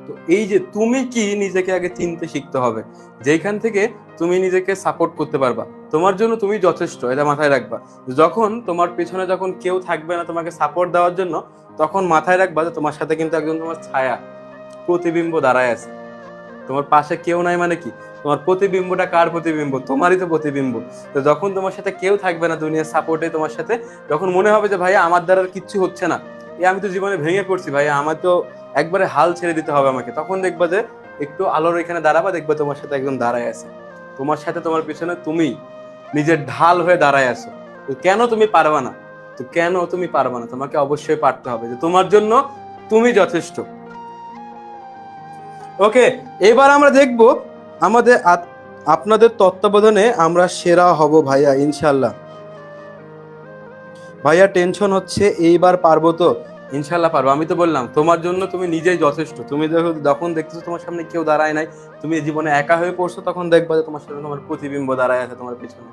তো এই যে তুমি কি, নিজেকে আগে চিনতে শিখতে হবে, যেখান থেকে তুমি নিজেকে সাপোর্ট করতে পারবা, তোমার জন্য তুমি যথেষ্ট, এটা মাথায় রাখবা। যখন তোমার পেছনে যখন কেউ থাকবে না তোমাকে সাপোর্ট দেওয়ার জন্য, তখন মাথায় রাখবা যে তোমার সাথে কিন্তু একজন তোমার ছায়া, প্রতিবিম্ব দাঁড়ায় আছে। তোমার পাশে কেউ নাই মানে কি, তোমার প্রতিবিম্বটা কার প্রতিবিম্ব? তোমারই তো প্রতিবিম্ব। তো যখন তোমার সাথে কেউ থাকবে না দুনিয়ার সাপোর্টে তোমার সাথে, যখন মনে হবে যে ভাইয়া আমার দ্বারা আর কিচ্ছু হচ্ছে না, আমি তো জীবনে ভেঙে পড়ছি ভাইয়া, আমার তো একবারে হাল ছেড়ে দিতে হবে আমাকে, তখন দেখবা যে একটু আলোর এখানে দাঁড়াবা, দেখবা তোমার সাথে একজন দাঁড়ায় আছে, তোমার সাথে তোমার পিছনে তুমি নিজের ঢাল হয়ে দাঁড়ায় আছো। তো কেন তুমি পারবা না? তো কেন তুমি পারবা না? তোমাকে অবশ্যই পারতে হবে, যে তোমার জন্য তুমি যথেষ্ট। ওকে, এবার আমরা দেখব আমাদের আপনাদের তত্ত্বাবধানে আমরা সেরা হব ভাইয়া, ইনশাল্লাহ। ভাইয়া টেনশন হচ্ছে, এইবার পারবো তো? ইনশাল্লাহ পারবো, আমি তো বললাম তোমার জন্য তুমি নিজেই যথেষ্ট। তুমি যখন দেখতেছো তোমার সামনে কেউ দাঁড়ায় নাই, তুমি জীবনে একা হয়ে পড়ছো, তখন দেখবা যে তোমার সামনে তোমার প্রতিবিম্ব দাঁড়ায় আছে তোমার পিছনে।